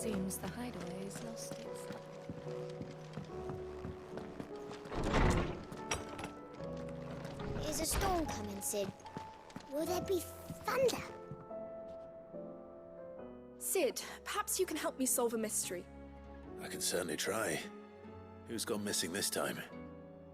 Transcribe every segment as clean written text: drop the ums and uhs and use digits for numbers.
Seems the hideaway's lost its... Is a storm coming, Sid? Will there be thunder? Sid, perhaps you can help me solve a mystery. I can certainly try. Who's gone missing this time?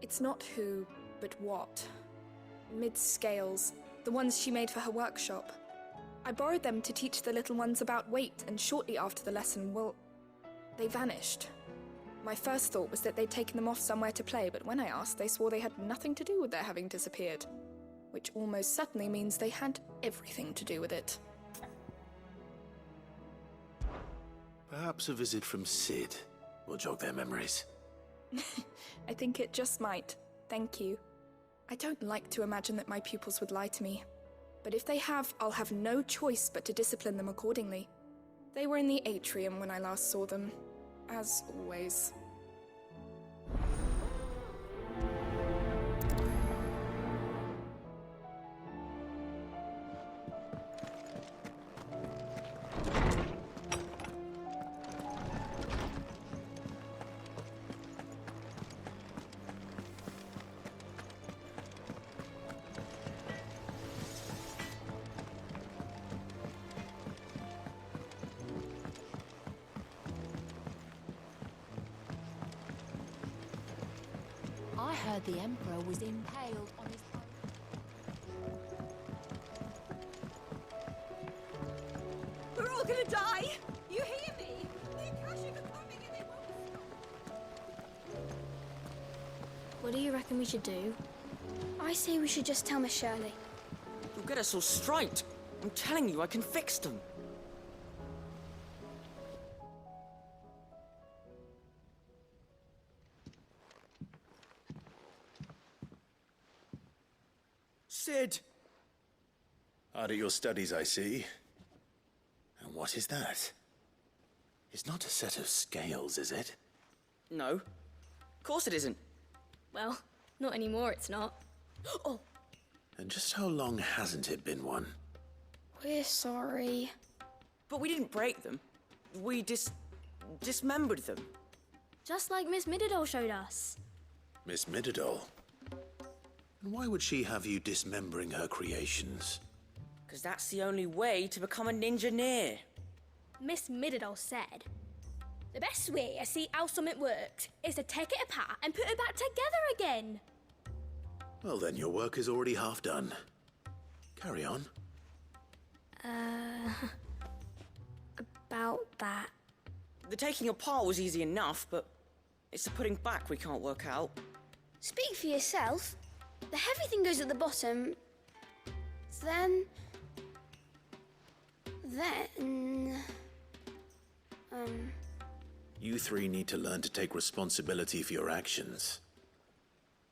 It's not who, but what. Mid's scales, the ones she made for her workshop. I borrowed them to teach the little ones about weight, and shortly after the lesson, well, they vanished. My first thought was that they'd taken them off somewhere to play, but when I asked, they swore they had nothing to do with their having disappeared. Which almost certainly means they had everything to do with it. Perhaps a visit from Sid will jog their memories. I think it just might. Thank you. I don't like to imagine that my pupils would lie to me. But if they have, I'll have no choice but to discipline them accordingly. They were in the atrium when I last saw them, as always. I heard the Emperor was impaled on his... We're all gonna die! You hear me? The Akashic are coming and they won't stop. What do you reckon we should do? I say we should just tell Miss Shirley. You'll get us all straight. I'm telling you, I can fix them. Sid! Hard at your studies, I see. And what is that? It's not a set of scales, is it? No. Of course it isn't. Well, not anymore, it's not. Oh! And just how long hasn't it been one? We're sorry. But we didn't break them. We dismembered them. Just like Miss Mididol showed us. Miss Mididol? And why would she have you dismembering her creations? Because that's the only way to become a ninja-neer. Miss Mididol said, the best way to see how something works is to take it apart and put it back together again. Well then, your work is already half done. Carry on. About that. The taking apart was easy enough, but it's the putting back we can't work out. Speak for yourself. The heavy thing goes at the bottom. Then... You three need to learn to take responsibility for your actions.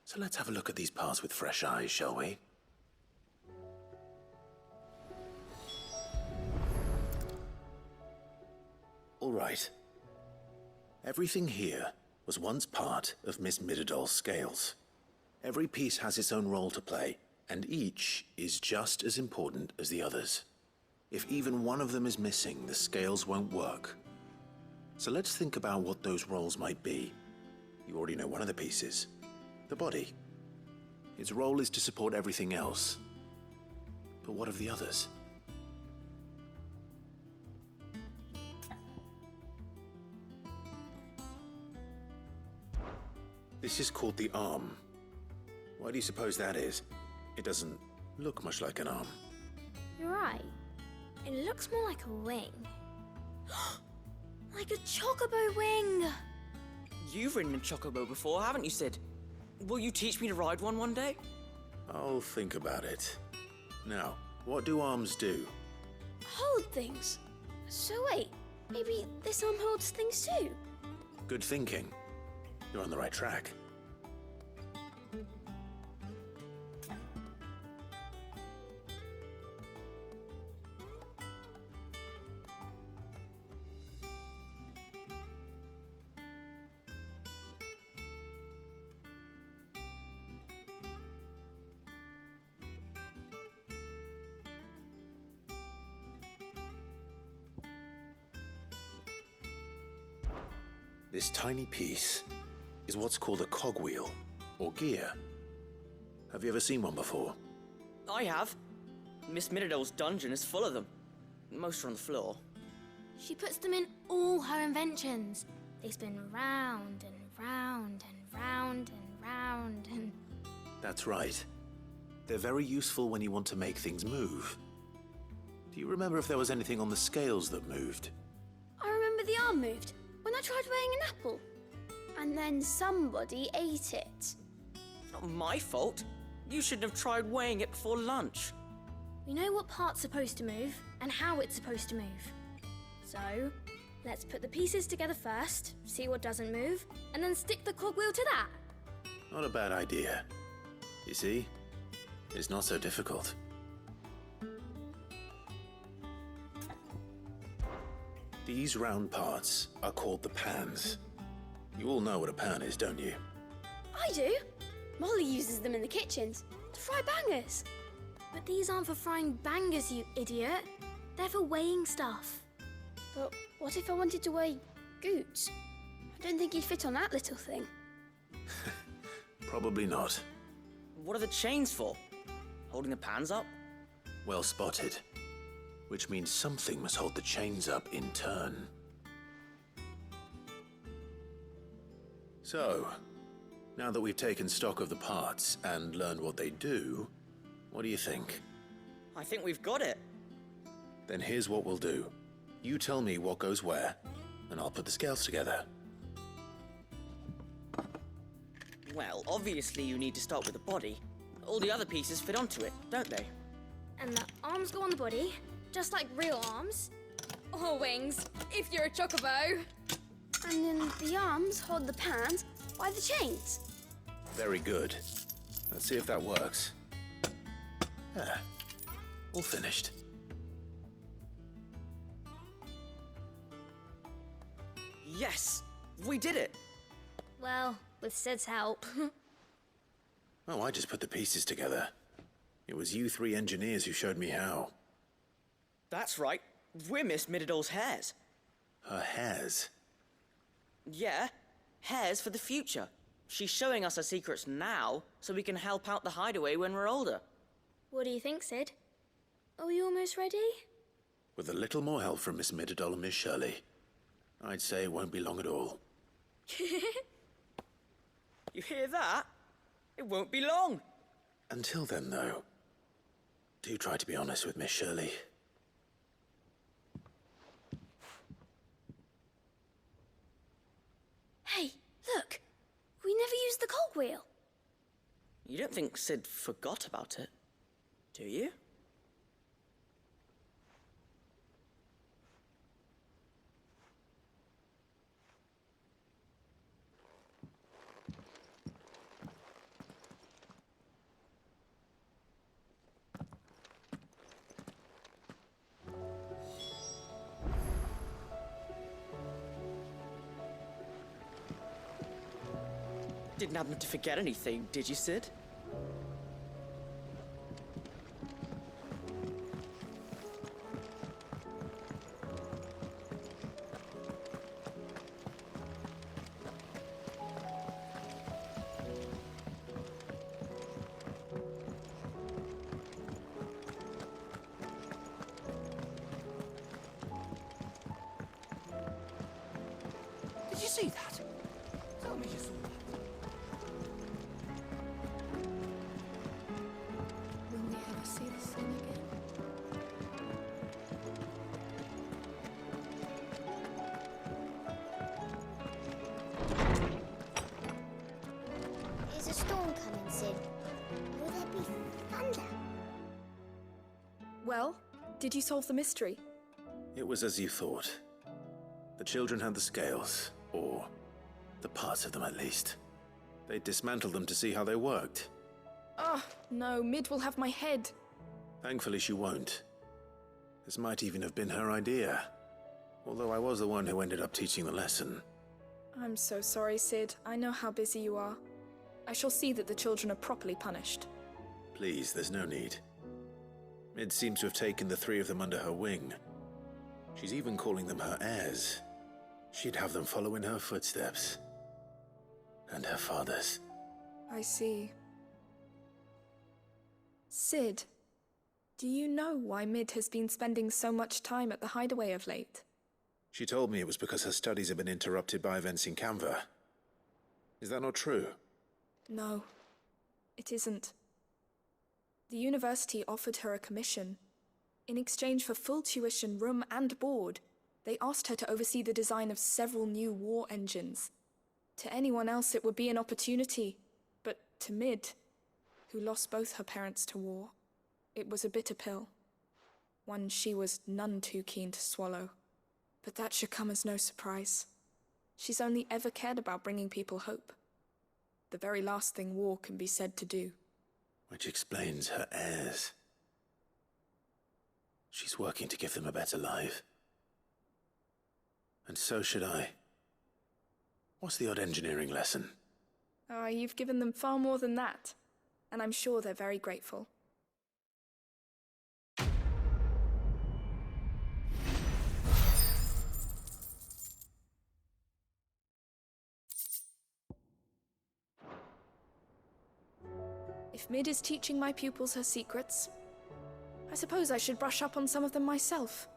So let's have a look at these parts with fresh eyes, shall we? All right. Everything here was once part of Miss Mididol's scales. Every piece has its own role to play, and each is just as important as the others. If even one of them is missing, the scales won't work. So let's think about what those roles might be. You already know one of the pieces, the body. Its role is to support everything else. But what of the others? This is called the arm. Why do you suppose that is? It doesn't look much like an arm. You're right. It looks more like a wing. Like a chocobo wing! You've ridden a chocobo before, haven't you, Sid? Will you teach me to ride one day? I'll think about it. Now, what do arms do? Hold things. So wait, maybe this arm holds things too? Good thinking. You're on the right track. This tiny piece is what's called a cogwheel, or gear. Have you ever seen one before? I have. Miss Midodol's dungeon is full of them. Most are on the floor. She puts them in all her inventions. They spin round and round and round and round and... That's right. They're very useful when you want to make things move. Do you remember if there was anything on the scales that moved? I remember the arm moved when I tried weighing an apple. And then somebody ate it. Not my fault. You shouldn't have tried weighing it before lunch. We know what part's supposed to move and how it's supposed to move. So, let's put the pieces together first, see what doesn't move, and then stick the cogwheel to that. Not a bad idea. You see? It's not so difficult. These round parts are called the pans. You all know what a pan is, don't you? I do. Molly uses them in the kitchens to fry bangers. But these aren't for frying bangers, you idiot. They're for weighing stuff. But what if I wanted to weigh Goots? I don't think he'd fit on that little thing. Probably not. What are the chains for? Holding the pans up? Well spotted. Which means something must hold the chains up in turn. So, now that we've taken stock of the parts and learned what they do, what do you think? I think we've got it. Then here's what we'll do. You tell me what goes where, and I'll put the scales together. Well, obviously you need to start with the body. All the other pieces fit onto it, don't they? And the arms go on the body, just like real arms. Or wings, if you're a chocobo. And then the arms hold the pans by the chains. Very good. Let's see if that works. All finished. Yes! We did it! Well, with Sid's help. Oh, I just put the pieces together. It was you three engineers who showed me how. That's right. We're Miss Midodol's hairs. Her hairs? Yeah, hairs for the future. She's showing us her secrets now, so we can help out the hideaway when we're older. What do you think, Sid? Are we almost ready? With a little more help from Miss Midodol and Miss Shirley, I'd say it won't be long at all. You hear that? It won't be long. Until then, though, do try to be honest with Miss Shirley. Hey, look! We never used the cogwheel. You don't think Sid forgot about it, do you? Didn't happen to forget anything, did you, Sid? Did you see that? Tell me you saw that. Will we ever see the sun again? Is a storm coming, Sid? Will there be thunder? Well, did you solve the mystery? It was as you thought. The children had the scales, or the parts of them at least. They dismantled them to see how they worked. Ah, no, Mid will have my head. Thankfully she won't. This might even have been her idea. Although I was the one who ended up teaching the lesson. I'm so sorry, Sid. I know how busy you are. I shall see that the children are properly punished. Please, there's no need. Mid seems to have taken the three of them under her wing. She's even calling them her heirs. She'd have them follow in her footsteps. And her father's. I see. Sid, do you know why Mid has been spending so much time at the hideaway of late? She told me it was because her studies have been interrupted by events in Canva. Is that not true? No, it isn't. The university offered her a commission. In exchange for full tuition, room and board, they asked her to oversee the design of several new war engines. To anyone else it would be an opportunity, but to Mid, who lost both her parents to war, it was a bitter pill. One she was none too keen to swallow. But that should come as no surprise. She's only ever cared about bringing people hope. The very last thing war can be said to do. Which explains her heirs. She's working to give them a better life. And so should I. What's the odd engineering lesson? Ah, you've given them far more than that. And I'm sure they're very grateful. If Mid is teaching my pupils her secrets, I suppose I should brush up on some of them myself.